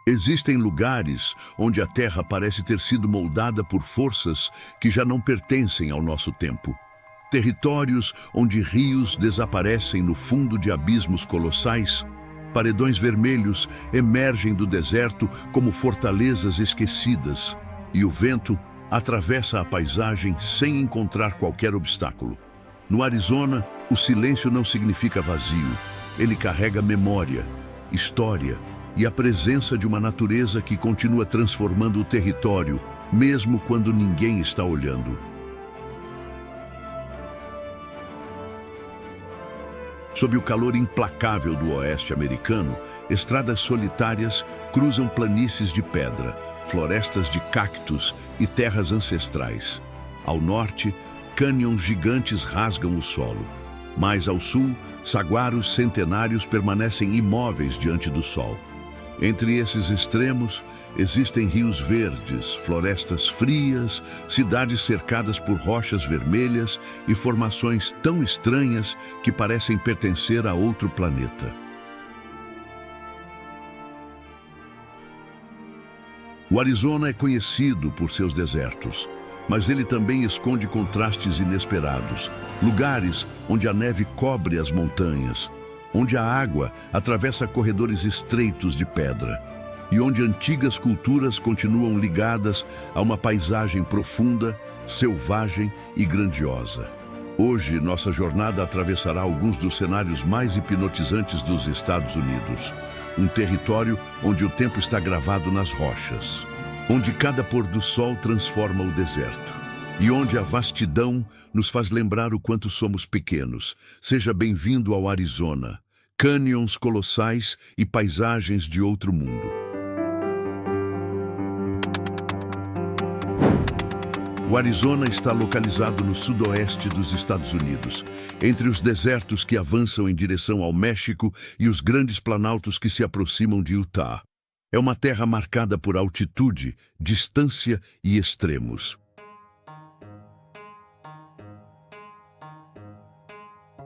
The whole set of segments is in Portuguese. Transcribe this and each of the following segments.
Existem lugares onde a Terra parece ter sido moldada por forças que já não pertencem ao nosso tempo. Territórios onde rios desaparecem no fundo de abismos colossais, paredões vermelhos emergem do deserto como fortalezas esquecidas, e o vento atravessa a paisagem sem encontrar qualquer obstáculo. No Arizona, o silêncio não significa vazio, ele carrega memória, história e a presença de uma natureza que continua transformando o território, mesmo quando ninguém está olhando. Sob o calor implacável do oeste americano, estradas solitárias cruzam planícies de pedra, florestas de cactos e terras ancestrais. Ao norte, cânions gigantes rasgam o solo. Mais ao sul, saguaros centenários permanecem imóveis diante do sol. Entre esses extremos, existem rios verdes, florestas frias, cidades cercadas por rochas vermelhas e formações tão estranhas que parecem pertencer a outro planeta. O Arizona é conhecido por seus desertos, mas ele também esconde contrastes inesperados, lugares onde a neve cobre as montanhas, onde a água atravessa corredores estreitos de pedra e onde antigas culturas continuam ligadas a uma paisagem profunda, selvagem e grandiosa. Hoje, nossa jornada atravessará alguns dos cenários mais hipnotizantes dos Estados Unidos, um território onde o tempo está gravado nas rochas, onde cada pôr do sol transforma o deserto e onde a vastidão nos faz lembrar o quanto somos pequenos. Seja bem-vindo ao Arizona. Cânions colossais e paisagens de outro mundo. O Arizona está localizado no sudoeste dos Estados Unidos, entre os desertos que avançam em direção ao México e os grandes planaltos que se aproximam de Utah. É uma terra marcada por altitude, distância e extremos.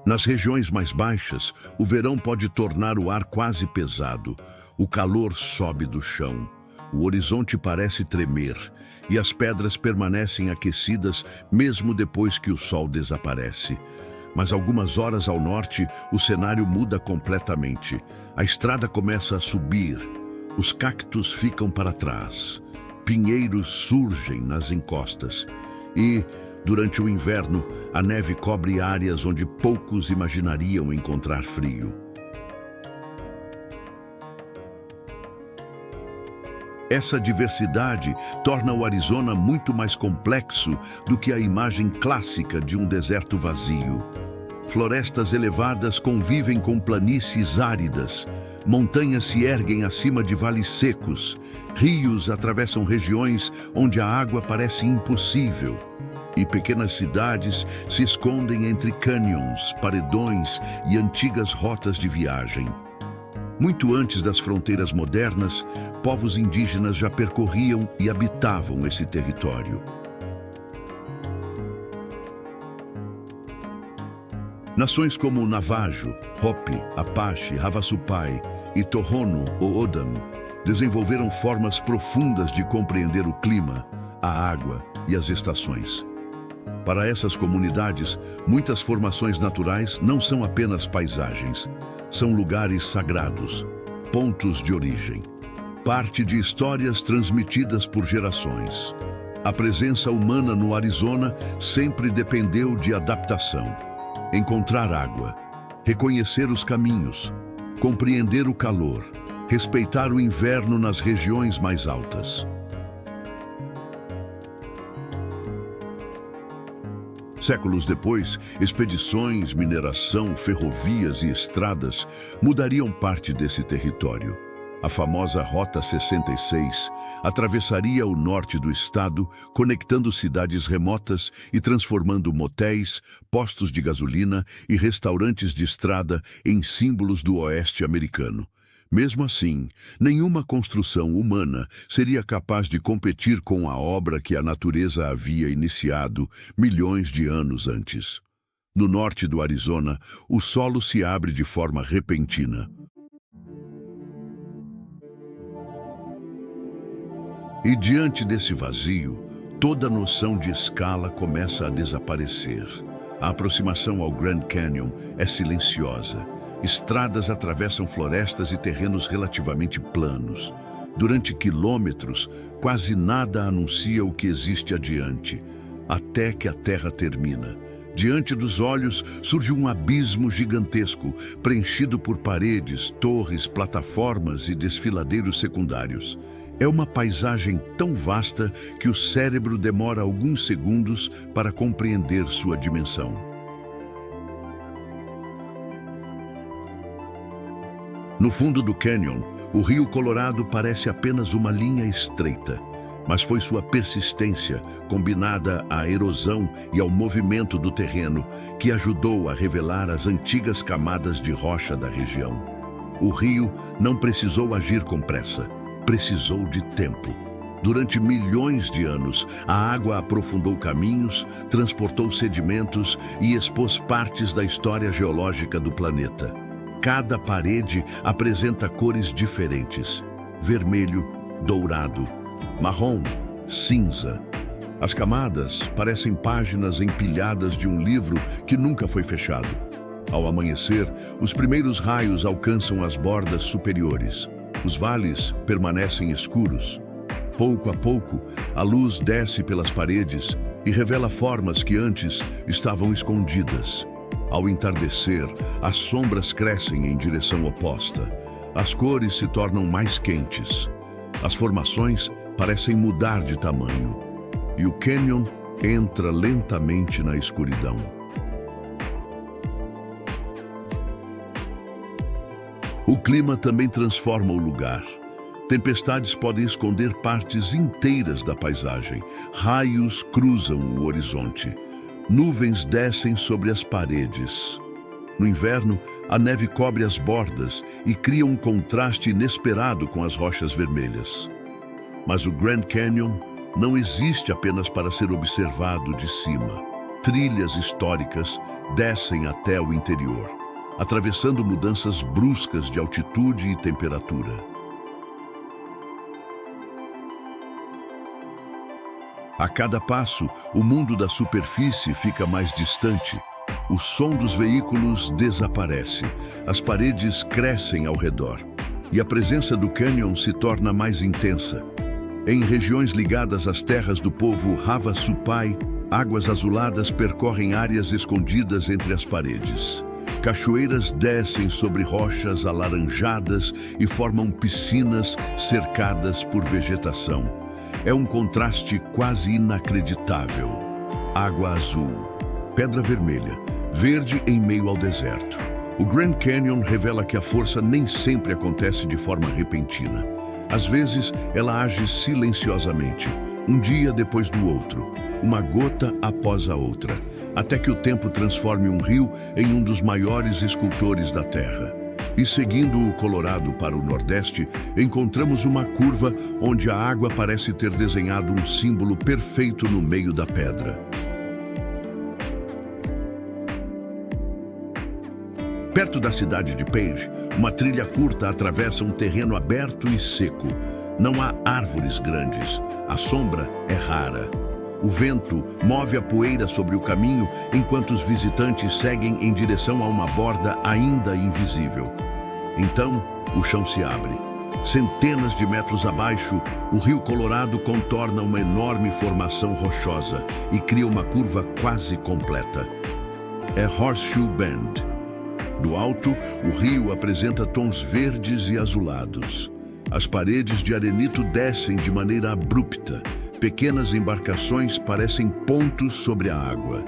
Nas regiões mais baixas, o verão pode tornar o ar quase pesado. O calor sobe do chão. O horizonte parece tremer e as pedras permanecem aquecidas mesmo depois que o sol desaparece. Mas algumas horas ao norte, o cenário muda completamente. A estrada começa a subir. Os cactos ficam para trás. Pinheiros surgem nas encostas. E, durante o inverno, a neve cobre áreas onde poucos imaginariam encontrar frio. Essa diversidade torna o Arizona muito mais complexo do que a imagem clássica de um deserto vazio. Florestas elevadas convivem com planícies áridas, montanhas se erguem acima de vales secos, rios atravessam regiões onde a água parece impossível. E pequenas cidades se escondem entre cânions, paredões e antigas rotas de viagem. Muito antes das fronteiras modernas, povos indígenas já percorriam e habitavam esse território. Nações como Navajo, Hopi, Apache, Havasupai e Tohono O'odham desenvolveram formas profundas de compreender o clima, a água e as estações. Para essas comunidades, muitas formações naturais não são apenas paisagens, são lugares sagrados, pontos de origem, parte de histórias transmitidas por gerações. A presença humana no Arizona sempre dependeu de adaptação. Encontrar água, reconhecer os caminhos, compreender o calor, respeitar o inverno nas regiões mais altas. Séculos depois, expedições, mineração, ferrovias e estradas mudariam parte desse território. A famosa Rota 66 atravessaria o norte do estado, conectando cidades remotas e transformando motéis, postos de gasolina e restaurantes de estrada em símbolos do oeste americano. Mesmo assim, nenhuma construção humana seria capaz de competir com a obra que a natureza havia iniciado milhões de anos antes. No norte do Arizona, o solo se abre de forma repentina. E diante desse vazio, toda noção de escala começa a desaparecer. A aproximação ao Grand Canyon é silenciosa. Estradas atravessam florestas e terrenos relativamente planos. Durante quilômetros, quase nada anuncia o que existe adiante, até que a Terra termina. Diante dos olhos surge um abismo gigantesco, preenchido por paredes, torres, plataformas e desfiladeiros secundários. É uma paisagem tão vasta que o cérebro demora alguns segundos para compreender sua dimensão. No fundo do cânion, o Rio Colorado parece apenas uma linha estreita, mas foi sua persistência, combinada à erosão e ao movimento do terreno, que ajudou a revelar as antigas camadas de rocha da região. O rio não precisou agir com pressa, precisou de tempo. Durante milhões de anos, a água aprofundou caminhos, transportou sedimentos e expôs partes da história geológica do planeta. Cada parede apresenta cores diferentes: vermelho, dourado, marrom, cinza. As camadas parecem páginas empilhadas de um livro que nunca foi fechado. Ao amanhecer, os primeiros raios alcançam as bordas superiores. Os vales permanecem escuros. Pouco a pouco, a luz desce pelas paredes e revela formas que antes estavam escondidas. Ao entardecer, as sombras crescem em direção oposta. As cores se tornam mais quentes. As formações parecem mudar de tamanho. E o cânion entra lentamente na escuridão. O clima também transforma o lugar. Tempestades podem esconder partes inteiras da paisagem. Raios cruzam o horizonte. Nuvens descem sobre as paredes. No inverno, a neve cobre as bordas e cria um contraste inesperado com as rochas vermelhas. Mas o Grand Canyon não existe apenas para ser observado de cima. Trilhas históricas descem até o interior, atravessando mudanças bruscas de altitude e temperatura. A cada passo, o mundo da superfície fica mais distante. O som dos veículos desaparece, as paredes crescem ao redor e a presença do cânion se torna mais intensa. Em regiões ligadas às terras do povo Havasupai, águas azuladas percorrem áreas escondidas entre as paredes. Cachoeiras descem sobre rochas alaranjadas e formam piscinas cercadas por vegetação. É um contraste quase inacreditável. Água azul, pedra vermelha, verde em meio ao deserto. O Grand Canyon revela que a força nem sempre acontece de forma repentina. Às vezes, ela age silenciosamente, um dia depois do outro, uma gota após a outra, até que o tempo transforme um rio em um dos maiores escultores da Terra. E seguindo o Colorado para o nordeste, encontramos uma curva onde a água parece ter desenhado um símbolo perfeito no meio da pedra. Perto da cidade de Page, uma trilha curta atravessa um terreno aberto e seco. Não há árvores grandes, a sombra é rara. O vento move a poeira sobre o caminho enquanto os visitantes seguem em direção a uma borda ainda invisível. Então, o chão se abre. Centenas de metros abaixo, o Rio Colorado contorna uma enorme formação rochosa e cria uma curva quase completa. É Horseshoe Bend. Do alto, o rio apresenta tons verdes e azulados. As paredes de arenito descem de maneira abrupta. Pequenas embarcações parecem pontos sobre a água.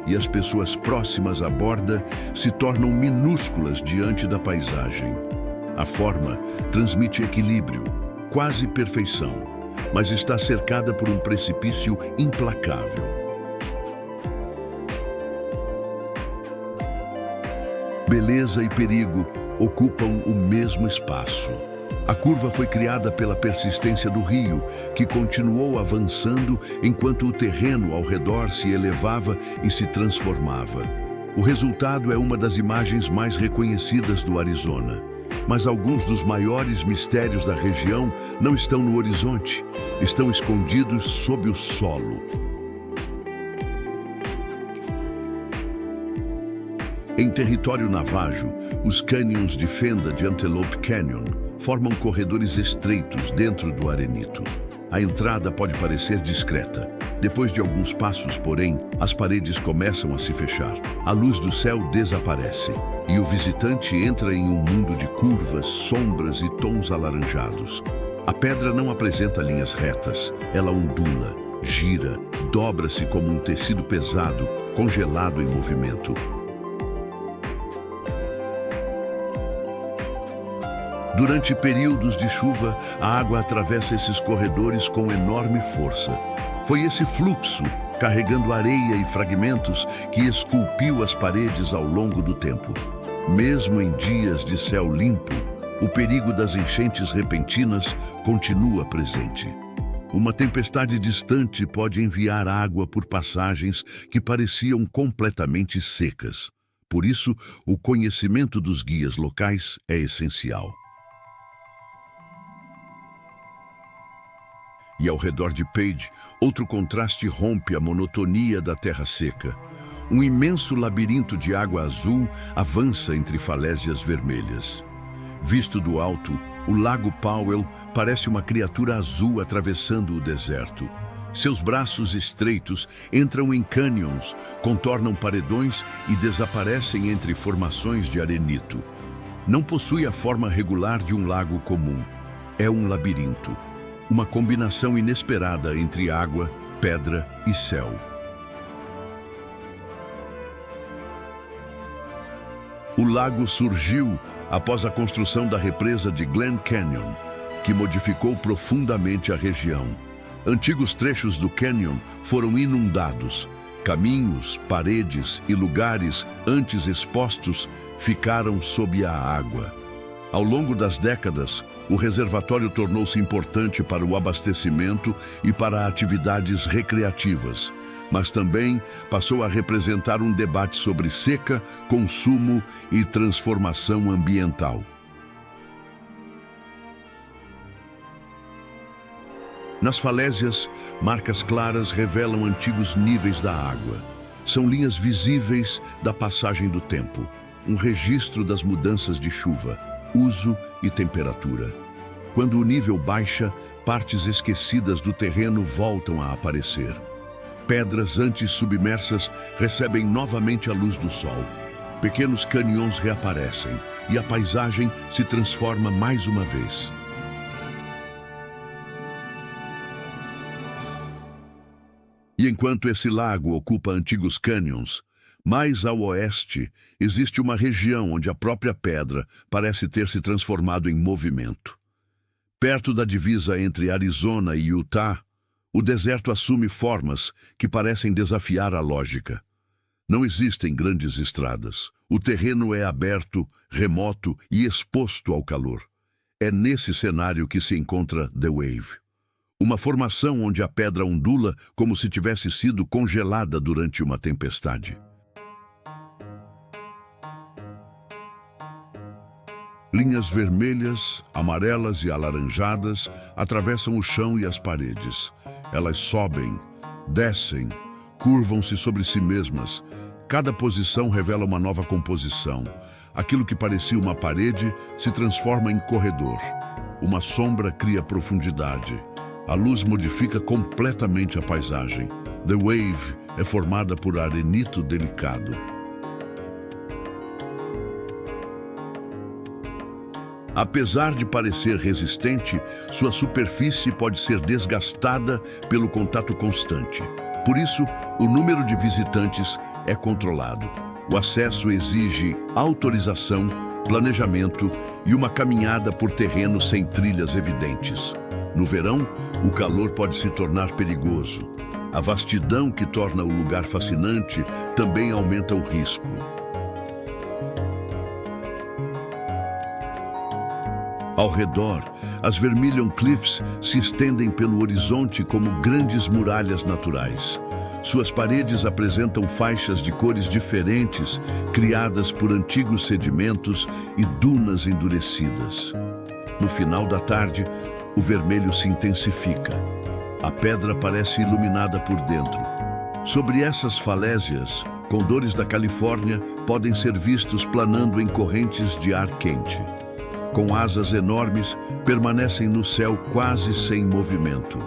E as pessoas próximas à borda se tornam minúsculas diante da paisagem. A forma transmite equilíbrio, quase perfeição, mas está cercada por um precipício implacável. Beleza e perigo ocupam o mesmo espaço. A curva foi criada pela persistência do rio, que continuou avançando enquanto o terreno ao redor se elevava e se transformava. O resultado é uma das imagens mais reconhecidas do Arizona. Mas alguns dos maiores mistérios da região não estão no horizonte. estão escondidos sob o solo. Em território navajo, os cânions de fenda de Antelope Canyon formam corredores estreitos dentro do arenito. A entrada pode parecer discreta. Depois de alguns passos, porém, as paredes começam a se fechar. A luz do céu desaparece e o visitante entra em um mundo de curvas, sombras e tons alaranjados. A pedra não apresenta linhas retas. Ela ondula, gira, dobra-se como um tecido pesado, congelado em movimento. Durante períodos de chuva, a água atravessa esses corredores com enorme força. Foi esse fluxo, carregando areia e fragmentos, que esculpiu as paredes ao longo do tempo. Mesmo em dias de céu limpo, o perigo das enchentes repentinas continua presente. Uma tempestade distante pode enviar água por passagens que pareciam completamente secas. Por isso, o conhecimento dos guias locais é essencial. E ao redor de Page, outro contraste rompe a monotonia da terra seca. Um imenso labirinto de água azul avança entre falésias vermelhas. Visto do alto, o Lago Powell parece uma criatura azul atravessando o deserto. Seus braços estreitos entram em cânions, contornam paredões e desaparecem entre formações de arenito. Não possui a forma regular de um lago comum. É um labirinto. Uma combinação inesperada entre água, pedra e céu. O lago surgiu após a construção da represa de Glen Canyon, que modificou profundamente a região. Antigos trechos do canyon foram inundados. Caminhos, paredes e lugares antes expostos ficaram sob a água. Ao longo das décadas, o reservatório tornou-se importante para o abastecimento e para atividades recreativas, mas também passou a representar um debate sobre seca, consumo e transformação ambiental. Nas falésias, marcas claras revelam antigos níveis da água. São linhas visíveis da passagem do tempo, um registro das mudanças de chuva, uso e temperatura. Quando o nível baixa, partes esquecidas do terreno voltam a aparecer. Pedras antes submersas recebem novamente a luz do sol. Pequenos canyons reaparecem e a paisagem se transforma mais uma vez. E enquanto esse lago ocupa antigos canyons, mais ao oeste, existe uma região onde a própria pedra parece ter se transformado em movimento. Perto da divisa entre Arizona e Utah, o deserto assume formas que parecem desafiar a lógica. Não existem grandes estradas. O terreno é aberto, remoto e exposto ao calor. É nesse cenário que se encontra The Wave, uma formação onde a pedra ondula como se tivesse sido congelada durante uma tempestade. Linhas vermelhas, amarelas e alaranjadas atravessam o chão e as paredes. Elas sobem, descem, curvam-se sobre si mesmas. Cada posição revela uma nova composição. Aquilo que parecia uma parede se transforma em corredor. Uma sombra cria profundidade. A luz modifica completamente a paisagem. The Wave é formada por arenito delicado. Apesar de parecer resistente, sua superfície pode ser desgastada pelo contato constante. Por isso, o número de visitantes é controlado. O acesso exige autorização, planejamento e uma caminhada por terreno sem trilhas evidentes. No verão, o calor pode se tornar perigoso. A vastidão que torna o lugar fascinante também aumenta o risco. Ao redor, as Vermilion Cliffs se estendem pelo horizonte como grandes muralhas naturais. Suas paredes apresentam faixas de cores diferentes, criadas por antigos sedimentos e dunas endurecidas. No final da tarde, o vermelho se intensifica. A pedra parece iluminada por dentro. Sobre essas falésias, condores da Califórnia podem ser vistos planando em correntes de ar quente. Com asas enormes, permanecem no céu quase sem movimento.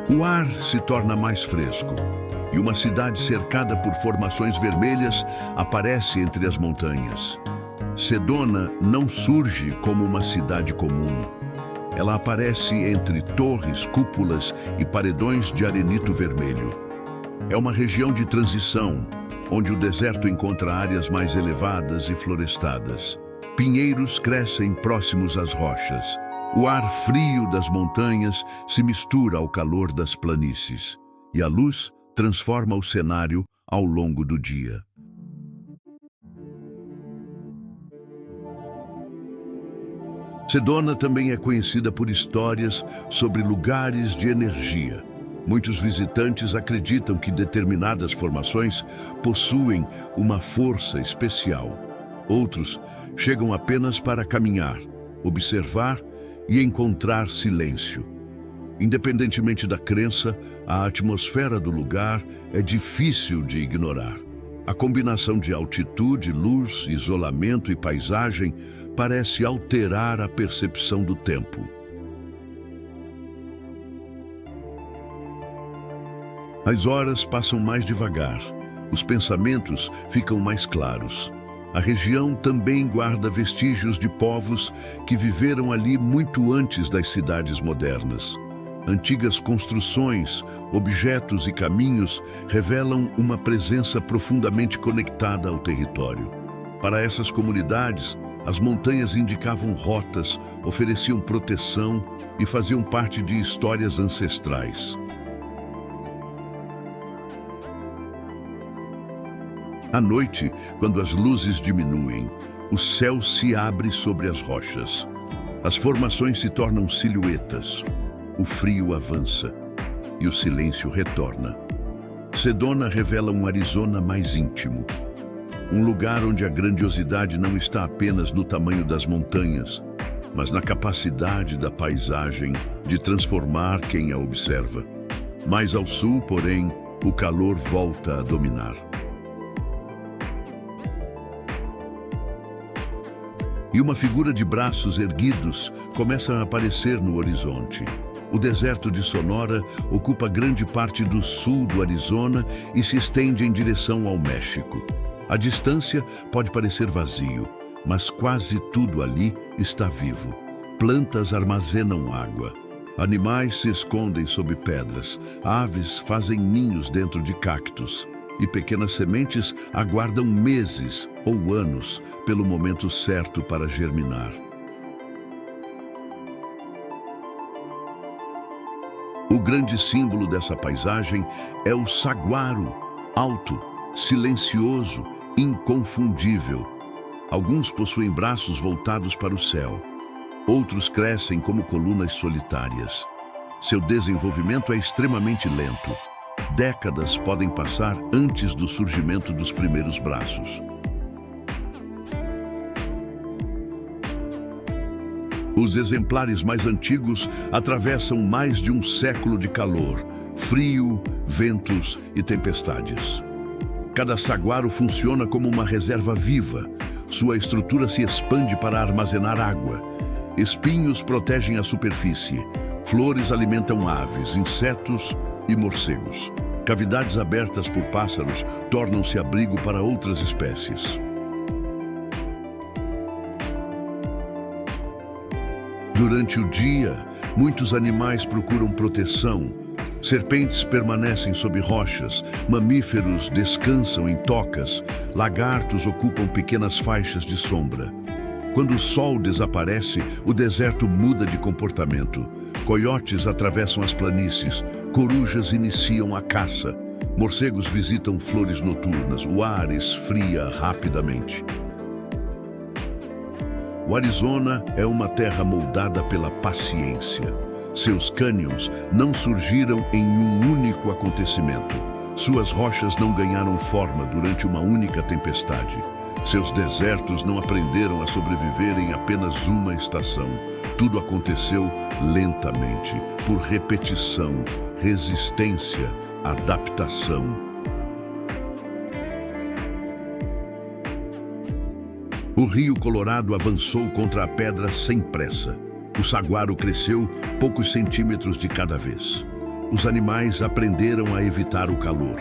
O ar se torna mais fresco, e uma cidade cercada por formações vermelhas aparece entre as montanhas. Sedona não surge como uma cidade comum. Ela aparece entre torres, cúpulas e paredões de arenito vermelho. É uma região de transição, onde o deserto encontra áreas mais elevadas e florestadas. Pinheiros crescem próximos às rochas. O ar frio das montanhas se mistura ao calor das planícies, e a luz transforma o cenário ao longo do dia. Sedona também é conhecida por histórias sobre lugares de energia. Muitos visitantes acreditam que determinadas formações possuem uma força especial. Outros chegam apenas para caminhar, observar e encontrar silêncio. Independentemente da crença, a atmosfera do lugar é difícil de ignorar. A combinação de altitude, luz, isolamento e paisagem parece alterar a percepção do tempo. As horas passam mais devagar, os pensamentos ficam mais claros. A região também guarda vestígios de povos que viveram ali muito antes das cidades modernas. Antigas construções, objetos e caminhos revelam uma presença profundamente conectada ao território. Para essas comunidades, as montanhas indicavam rotas, ofereciam proteção e faziam parte de histórias ancestrais. À noite, quando as luzes diminuem, o céu se abre sobre as rochas. As formações se tornam silhuetas. O frio avança e o silêncio retorna. Sedona revela um Arizona mais íntimo. Um lugar onde a grandiosidade não está apenas no tamanho das montanhas, mas na capacidade da paisagem de transformar quem a observa. Mais ao sul, porém, o calor volta a dominar. E uma figura de braços erguidos começa a aparecer no horizonte. O deserto de Sonora ocupa grande parte do sul do Arizona e se estende em direção ao México. A distância pode parecer vazio, mas quase tudo ali está vivo. Plantas armazenam água. Animais se escondem sob pedras. Aves fazem ninhos dentro de cactos. E pequenas sementes aguardam meses ou anos pelo momento certo para germinar. O grande símbolo dessa paisagem é o saguaro, alto, silencioso, inconfundível. Alguns possuem braços voltados para o céu. Outros crescem como colunas solitárias. Seu desenvolvimento é extremamente lento. Décadas podem passar antes do surgimento dos primeiros braços. Os exemplares mais antigos atravessam mais de um século de calor, frio, ventos e tempestades. Cada saguaro funciona como uma reserva viva. Sua estrutura se expande para armazenar água. Espinhos protegem a superfície. Flores alimentam aves, insetos e morcegos. Cavidades abertas por pássaros tornam-se abrigo para outras espécies. Durante o dia, muitos animais procuram proteção. Serpentes permanecem sob rochas, mamíferos descansam em tocas, lagartos ocupam pequenas faixas de sombra. Quando o sol desaparece, o deserto muda de comportamento. Coiotes atravessam as planícies, corujas iniciam a caça, morcegos visitam flores noturnas, o ar esfria rapidamente. O Arizona é uma terra moldada pela paciência. Seus cânions não surgiram em um único acontecimento. Suas rochas não ganharam forma durante uma única tempestade. Seus desertos não aprenderam a sobreviver em apenas uma estação. Tudo aconteceu lentamente, por repetição, resistência, adaptação. O rio Colorado avançou contra a pedra sem pressa. O saguaro cresceu poucos centímetros de cada vez. Os animais aprenderam a evitar o calor.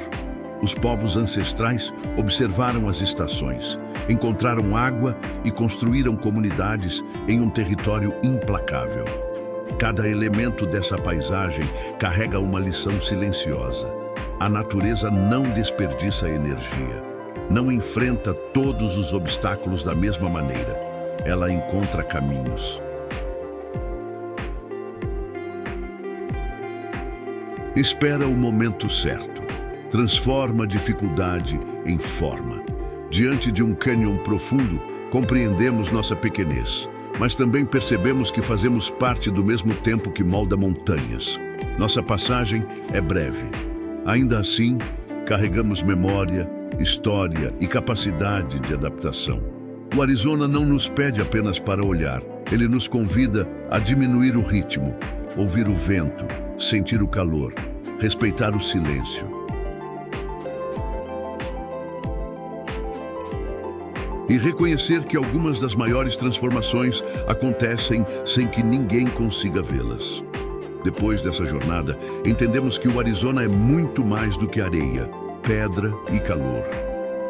Os povos ancestrais observaram as estações, encontraram água e construíram comunidades em um território implacável. Cada elemento dessa paisagem carrega uma lição silenciosa. A natureza não desperdiça energia. Não enfrenta todos os obstáculos da mesma maneira. Ela encontra caminhos. Espera o momento certo. Transforma a dificuldade em forma. Diante de um cânion profundo, compreendemos nossa pequenez, mas também percebemos que fazemos parte do mesmo tempo que molda montanhas. Nossa passagem é breve. Ainda assim, carregamos memória, história e capacidade de adaptação. O Arizona não nos pede apenas para olhar. Ele nos convida a diminuir o ritmo, ouvir o vento, sentir o calor, respeitar o silêncio. E reconhecer que algumas das maiores transformações acontecem sem que ninguém consiga vê-las. Depois dessa jornada, entendemos que o Arizona é muito mais do que areia, pedra e calor.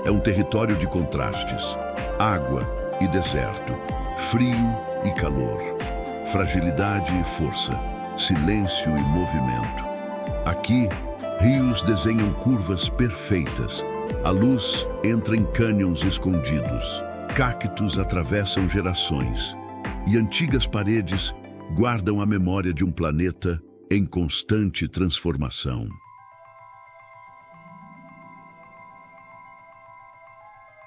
É um território de contrastes, água e deserto, frio e calor, fragilidade e força, silêncio e movimento. Aqui, rios desenham curvas perfeitas. A luz entra em cânions escondidos. Cactos atravessam gerações. E antigas paredes guardam a memória de um planeta em constante transformação.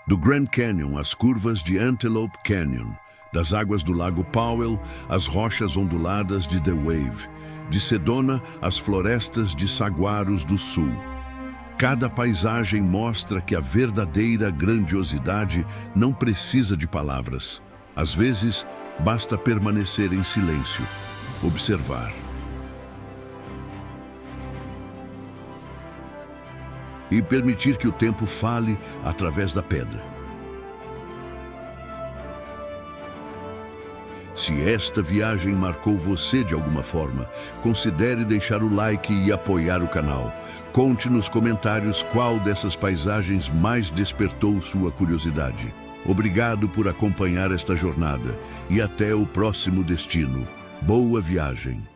Do Grand Canyon às curvas de Antelope Canyon, das águas do Lago Powell às rochas onduladas de The Wave, de Sedona às florestas de saguaros do sul. Cada paisagem mostra que a verdadeira grandiosidade não precisa de palavras. Às vezes, basta permanecer em silêncio, observar. E permitir que o tempo fale através da pedra. Se esta viagem marcou você de alguma forma, considere deixar o like e apoiar o canal. Conte nos comentários qual dessas paisagens mais despertou sua curiosidade. Obrigado por acompanhar esta jornada e até o próximo destino. Boa viagem!